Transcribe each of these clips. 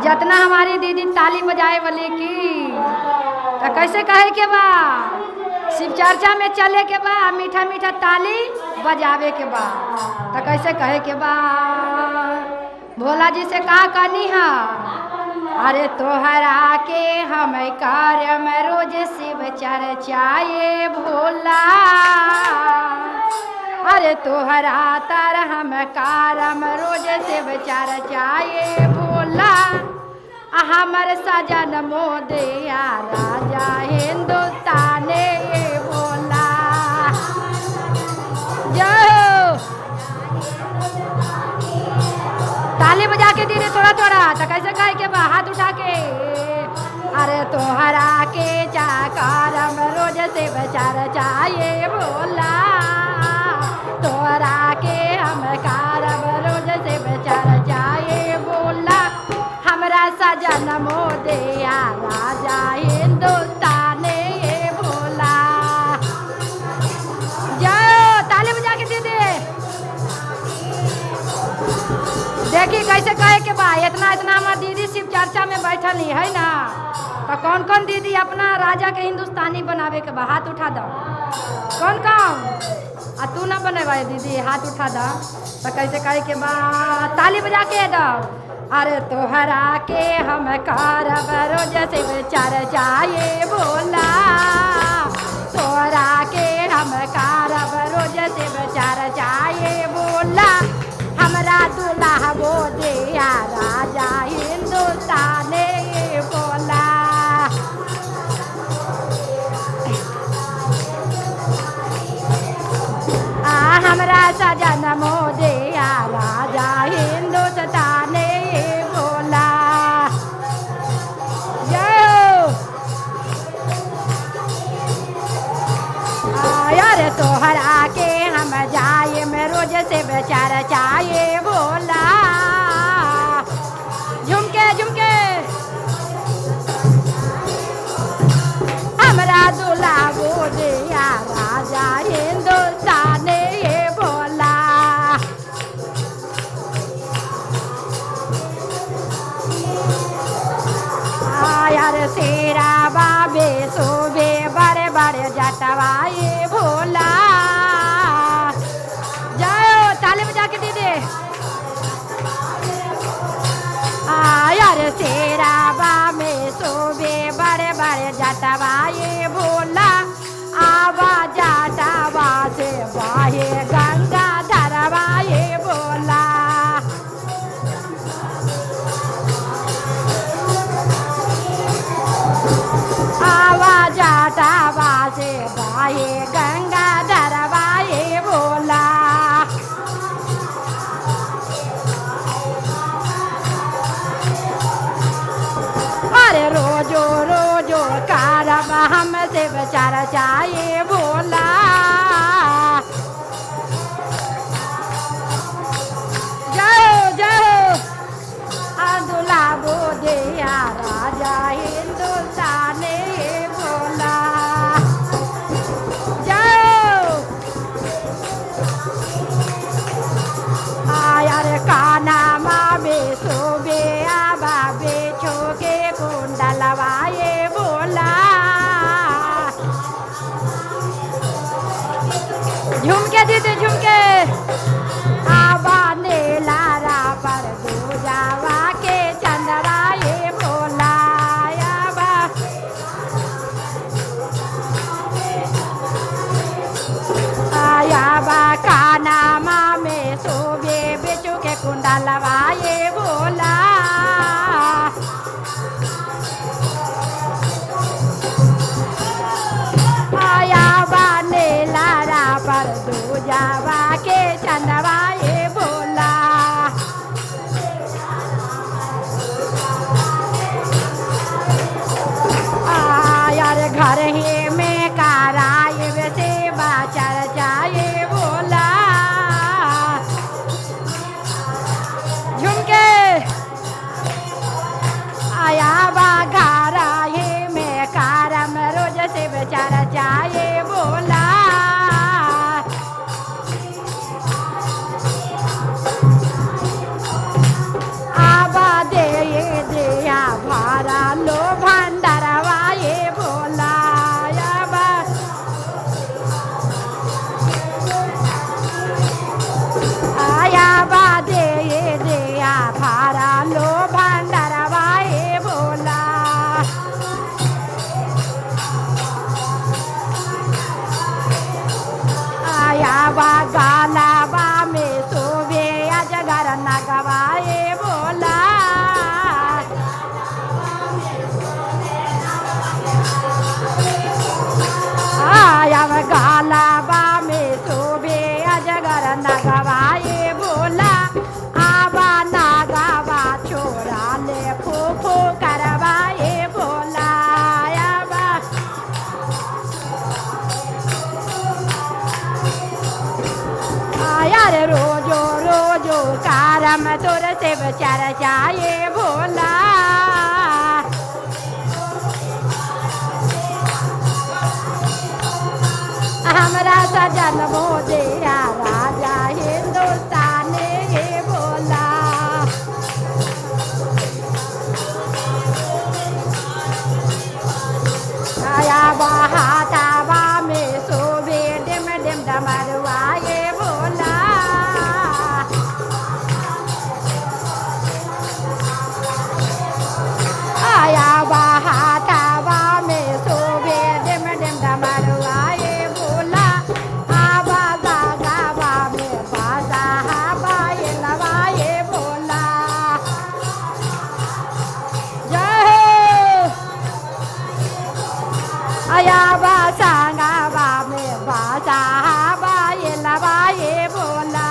जितना हमारी दीदी ताली बजाए वाली की तो कैसे कहे के बा शिव चर्चा में चले के बा मीठा मीठा ताली बजावे के बा तो कैसे कहे के बा भोला जी से का कहनी है अरे तोहरा के हम कार्य में रोज शिव चर्चाए भोला अरे तोहरा तर हम कारम रोज शिव चर्चाए भोला हमर सजन मोदिया राजा हिंदुस्तान भोला जो ताली बजा के दीदी थोड़ा थोड़ा तो कैसे कहे के बा हाथ उठा के अरे तोहरा के चाकारम रोज से बचार चाहिए भोला तोहरा के हम कारम रोज से बचार चाहिए भोला हमरा सजन मोदिया राजा हिंदुस्तान भोला जाओ ताली बजा के दीदी देखी कैसे कहे के बा इतना इतना हमार दीदी शिव चर्चा में बैठल ही है ना तो कौन कौन दीदी अपना राजा के हिंदुस्तानी बनावे के बा हाथ उठा दो कौन कौन आ तू ना बनेवा दीदी हाथ उठा दो तो कैसे कहे के बा ताली बजा के दो अरे तोहरा के हम करब रोज से विचार चाहिए भोला तोहरा के हम करब रोज से विचार चाहिए भोला हमरा दूल्हा वो दिया राजा हिंदुस्तान बोला हमरा सजन मोदिया राजा हिंदुस्तान बोला यार तोहरा के हम जाए में रोज से बेचार चाहिए बोला झुमके झुमके हमरा दूल्हा बोलिया राजा हिंदुस्तान बोला यार तेरा बाबे सोबे बड़े बड़े जटवाए भोला जाओ ताली बजा के दीदी यार तेरा बाबे सोबे बड़े बड़े जटवाए भोला आवा जटवा से बाहे गंगा धरवाए भोला आवा जटवा से बाहे गंगा धरवाए भोला अरे रोजो रोजो कारब हमसे बेचारा चाहिए भोला जाओ जाओ दूल्हा बोदिया राजा हिंदुस्तान भोला जाओ यार काना मावे सोबे आबा बेचो के कुंडलवाए बोला झुमके दीदी झुमके आबा ने लारा पर दो जावा के चंदराए बोला आबा आबा काना मामे सोबे बेचो के कुंडलवाए बोला पर दो जावा के चंदवाए बोला यार घर ही में कराए से बाचर जाए बोला झुमके आया बा घर ही में कारम रोज से बेचारा जाए बोला अरे रोजो रोजो कारम तोर से बचार जाए भोला। हमरा सजन मोदिया राजा हिंदुस्तान ये बोला। आया बहातावा में सोबे डिम डिम डमरुआ ये बोला। आया बहातावा में सोबे डिम डिम डमरुआ ये बोला। आवा गावा में बाजा हवा ये लवा ये बोला। जय आया बासांगावा में बाजा हवा ये लवा ये बोला।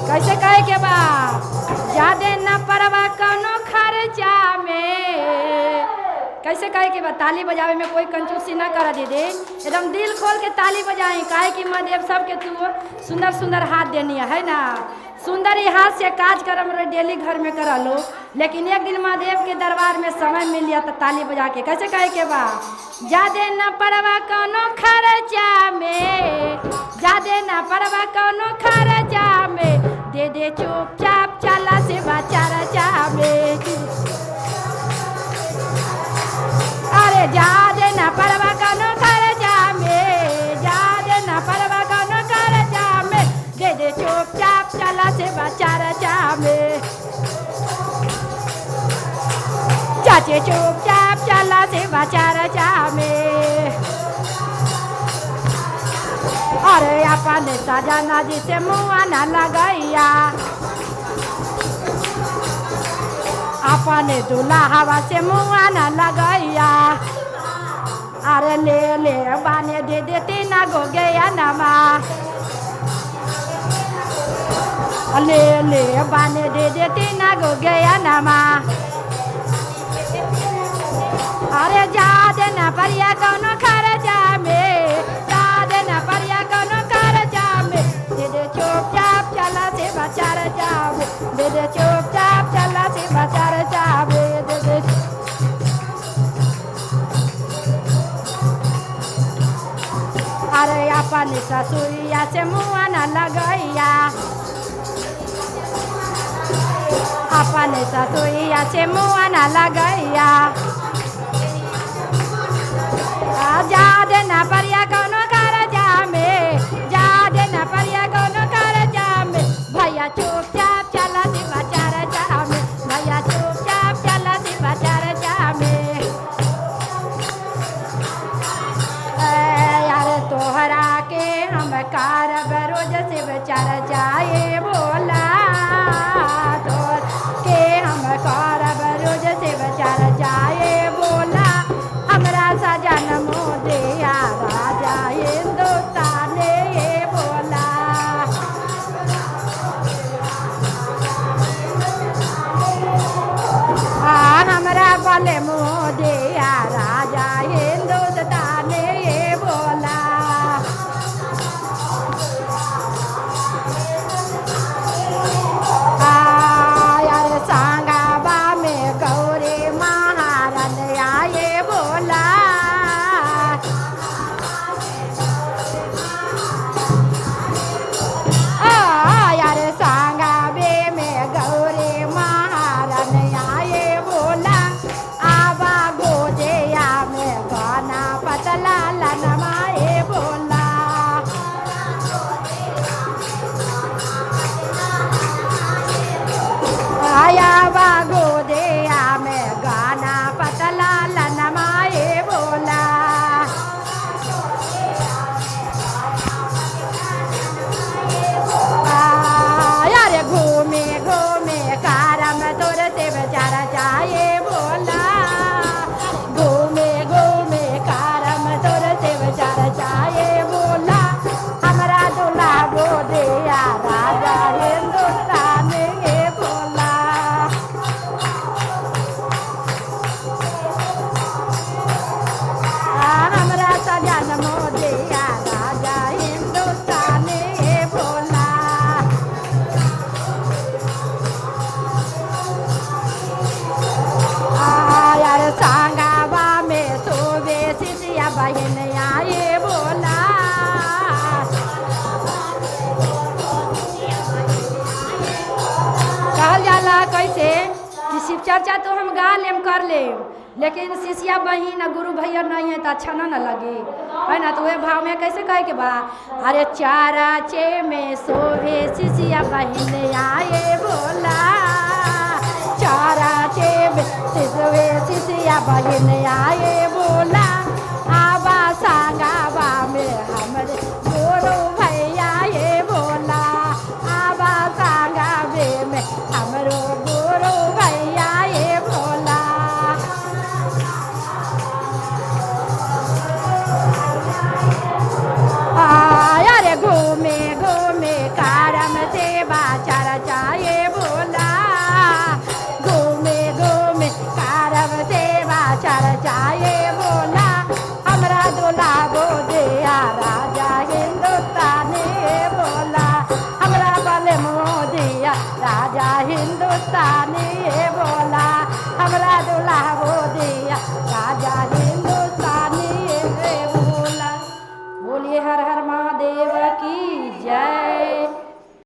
कैसे कहे के बा ज्यादा न परवा कौनो खर्चा में। कैसे कहे के बा ताली बजावे में कोई कंजूसी ना करा दीदी, एकदम दिल खोल के ताली बजाई। काहे कि महादेव सबके तू सुंदर सुंदर हाथ देनी है ना। सुंदर ही हाथ से काज करम डेली घर में करा लो, लेकिन एक दिन महादेव के दरबार में समय मिल लिया तो ताली बजा के। कैसे कहे के बा ज्यादा न परवा कौनो खर्चा में, ज्यादा न परवा कौनो खर्चा में। दे दे चुपचाप चला से बचार में। अरे ज्यादा न परवा कौनो खर्चा में, ज्यादा न परवा कौनो खर्चा में। दे दे चुपचाप चला से बचार में। चाचे चुपचाप चला से बचार में। अरे अपन सजना जी से मुआ न लगैया, अपने दूल्हा हवा से मुआ न लगैया। अरे ले ले बाने दे देती ना गो गया नमा। ले ले बाने दे देती ना गो गया नमा। अरे जादे न परिया कौनो खर्चा में, जादे न परिया कौनो खर्चा में। दे दे चुपचाप चला से बचार जावे, दे दे चुपचाप चला से बचार जावे। दे दे अरे अपन ससुरिया से मुआ न लगैया, अपन ससुरिया से मुआ न लगैया। जादे न परिया कौनो खर्चा में, जादे न परिया कौनो खर्चा में। भैया चुपचाप चला से बचार में, भैया चुपचाप चला से बचार में। यार तोहरा के हम कारब रोज से बचार जाए बोला। तोहर के हम कारब रोज से बचार जाए बोला। हमरा सजन मोदिया राजा हिंदुस्तान ये बोला। हमरा बोले मोदिया राजा हिंदुस्तान ये बोला। बहन आए बोला। कहल जाला कैसे कि शिव चर्चा तो हम गा लेम कर लेम, लेकिन शिष्या बहन आ गुरु भैया नहीं है तो अच्छा ना लगे, है ना। तो वह भाव में कैसे कहे के बा, अरे चाराचे में सोवे शिष्या बहन आए बोला, चाराचे में सोवे शिष्या बहन आए बोला।